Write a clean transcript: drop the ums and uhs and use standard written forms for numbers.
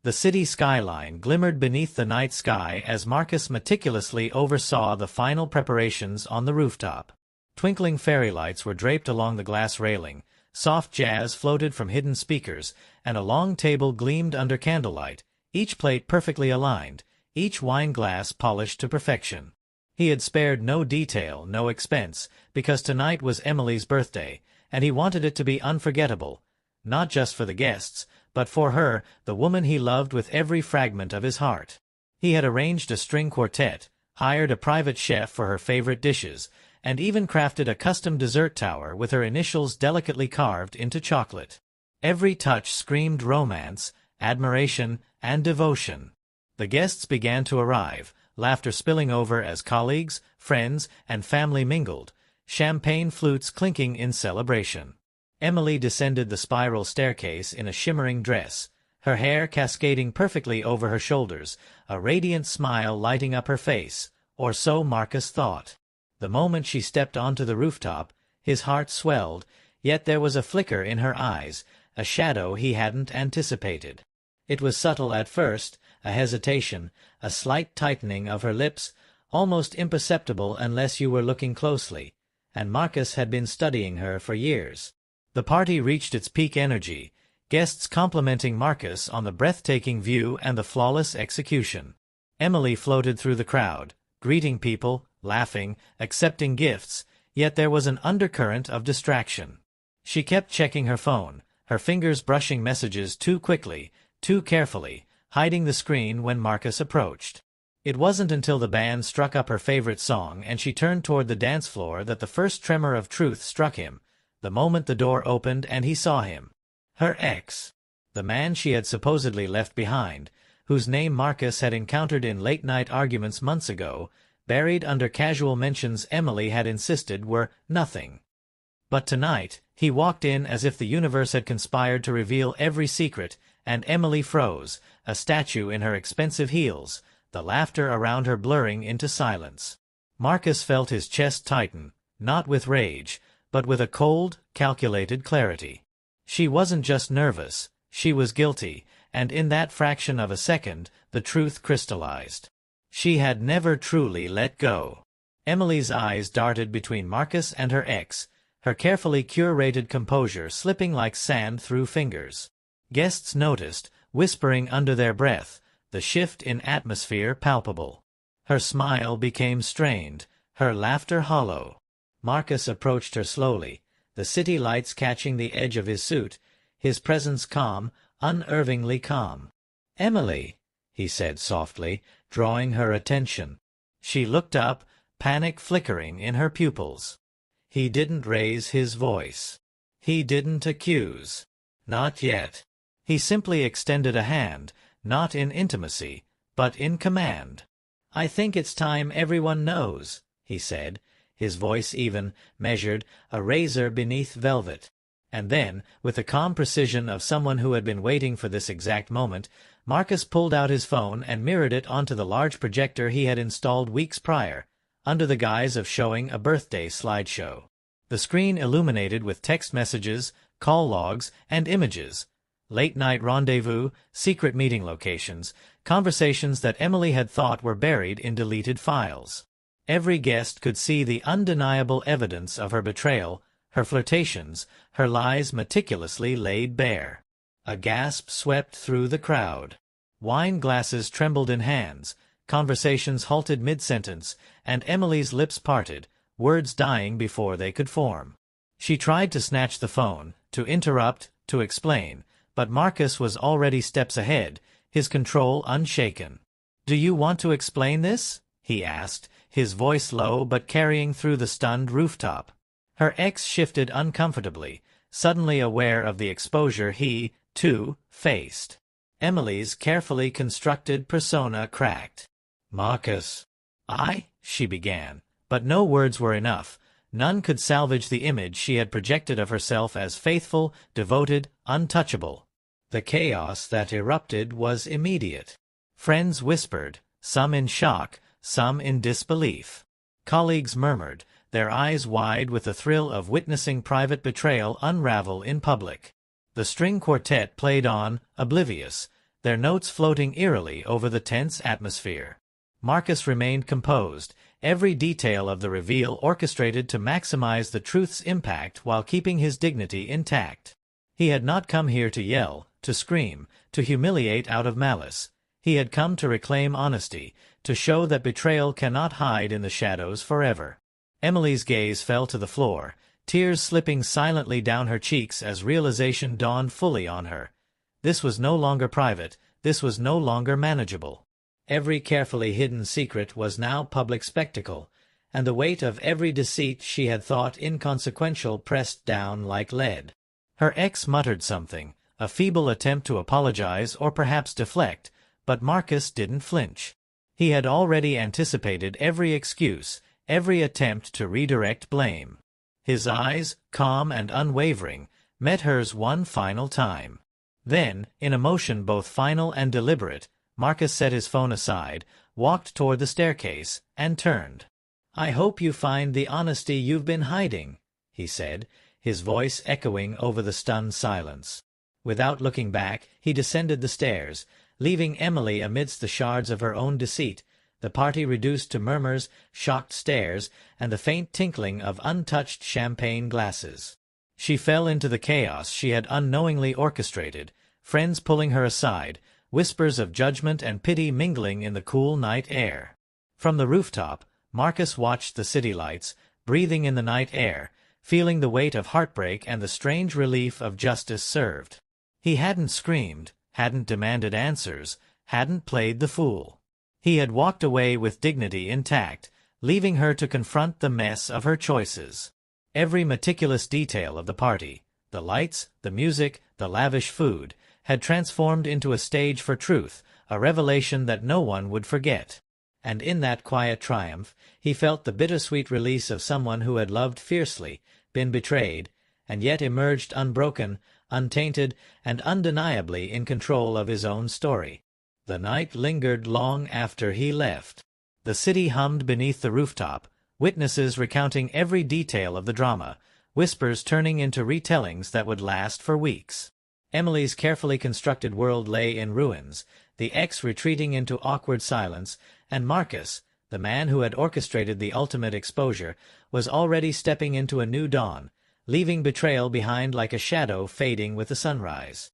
The city skyline glimmered beneath the night sky as Marcus meticulously oversaw the final preparations on the rooftop. Twinkling fairy lights were draped along the glass railing, soft jazz floated from hidden speakers, and a long table gleamed under candlelight, each plate perfectly aligned, each wine glass polished to perfection. He had spared no detail, no expense, because tonight was Emily's birthday, and he wanted it to be unforgettable, not just for the guests, but for her, the woman he loved with every fragment of his heart. He had arranged a string quartet, hired a private chef for her favorite dishes, and even crafted a custom dessert tower with her initials delicately carved into chocolate. Every touch screamed romance, admiration, and devotion. The guests began to arrive, laughter spilling over as colleagues, friends, and family mingled, champagne flutes clinking in celebration. Emily descended the spiral staircase in a shimmering dress, her hair cascading perfectly over her shoulders, a radiant smile lighting up her face, or so Marcus thought. The moment she stepped onto the rooftop, his heart swelled, yet there was a flicker in her eyes, a shadow he hadn't anticipated. It was subtle at first, a hesitation, a slight tightening of her lips, almost imperceptible unless you were looking closely, and Marcus had been studying her for years. The party reached its peak energy, guests complimenting Marcus on the breathtaking view and the flawless execution. Emily floated through the crowd, greeting people, laughing, accepting gifts, yet there was an undercurrent of distraction. She kept checking her phone, her fingers brushing messages too quickly, too carefully, hiding the screen when Marcus approached. It wasn't until the band struck up her favorite song and she turned toward the dance floor that the first tremor of truth struck him, the moment the door opened and he saw him. Her ex. The man she had supposedly left behind, whose name Marcus had encountered in late-night arguments months ago, buried under casual mentions Emily had insisted were nothing. But tonight, he walked in as if the universe had conspired to reveal every secret, and Emily froze, a statue in her expensive heels, the laughter around her blurring into silence. Marcus felt his chest tighten, not with rage, but with a cold, calculated clarity. She wasn't just nervous, she was guilty, and in that fraction of a second, the truth crystallized. She had never truly let go. Emily's eyes darted between Marcus and her ex, her carefully curated composure slipping like sand through fingers. Guests noticed, whispering under their breath, the shift in atmosphere palpable. Her smile became strained, her laughter hollow. Marcus approached her slowly, the city lights catching the edge of his suit, his presence calm, unnervingly calm. "Emily," he said softly, drawing her attention. She looked up, panic flickering in her pupils. He didn't raise his voice. He didn't accuse. Not yet. He simply extended a hand, not in intimacy, but in command. "I think it's time everyone knows," he said, his voice even, measured, a razor beneath velvet. And then, with the calm precision of someone who had been waiting for this exact moment, Marcus pulled out his phone and mirrored it onto the large projector he had installed weeks prior, under the guise of showing a birthday slideshow. The screen illuminated with text messages, call logs, and images. Late-night rendezvous, secret meeting locations, conversations that Emily had thought were buried in deleted files. Every guest could see the undeniable evidence of her betrayal, her flirtations, her lies meticulously laid bare. A gasp swept through the crowd. Wine glasses trembled in hands, conversations halted mid-sentence, and Emily's lips parted, words dying before they could form. She tried to snatch the phone, to interrupt, to explain, but Marcus was already steps ahead, his control unshaken. "Do you want to explain this?" he asked, his voice low but carrying through the stunned rooftop. Her ex shifted uncomfortably, suddenly aware of the exposure he, too, faced. Emily's carefully constructed persona cracked. "Marcus." She began, but no words were enough. None could salvage the image she had projected of herself as faithful, devoted, untouchable. The chaos that erupted was immediate. Friends whispered, some in shock, some in disbelief. Colleagues murmured, their eyes wide with the thrill of witnessing private betrayal unravel in public. The string quartet played on, oblivious, their notes floating eerily over the tense atmosphere. Marcus remained composed, every detail of the reveal orchestrated to maximize the truth's impact while keeping his dignity intact. He had not come here to yell, to scream, to humiliate out of malice. He had come to reclaim honesty, to show that betrayal cannot hide in the shadows forever. Emily's gaze fell to the floor, tears slipping silently down her cheeks as realization dawned fully on her. This was no longer private, this was no longer manageable. Every carefully hidden secret was now public spectacle, and the weight of every deceit she had thought inconsequential pressed down like lead. Her ex muttered something, a feeble attempt to apologize or perhaps deflect, but Marcus didn't flinch. He had already anticipated every excuse, every attempt to redirect blame. His eyes, calm and unwavering, met hers one final time. Then, in a motion both final and deliberate, Marcus set his phone aside, walked toward the staircase, and turned. "I hope you find the honesty you've been hiding," he said, his voice echoing over the stunned silence. Without looking back, he descended the stairs, leaving Emily amidst the shards of her own deceit, the party reduced to murmurs, shocked stares, and the faint tinkling of untouched champagne glasses. She fell into the chaos she had unknowingly orchestrated, friends pulling her aside, whispers of judgment and pity mingling in the cool night air. From the rooftop, Marcus watched the city lights, breathing in the night air, feeling the weight of heartbreak and the strange relief of justice served. He hadn't screamed, hadn't demanded answers, hadn't played the fool. He had walked away with dignity intact, leaving her to confront the mess of her choices. Every meticulous detail of the party, the lights, the music, the lavish food, had transformed into a stage for truth, a revelation that no one would forget. And in that quiet triumph, he felt the bittersweet release of someone who had loved fiercely, been betrayed, and yet emerged unbroken, untainted, and undeniably in control of his own story. The night lingered long after he left. The city hummed beneath the rooftop, witnesses recounting every detail of the drama, whispers turning into retellings that would last for weeks. Emily's carefully constructed world lay in ruins, the ex retreating into awkward silence, and Marcus, the man who had orchestrated the ultimate exposure, was already stepping into a new dawn, leaving betrayal behind like a shadow fading with the sunrise.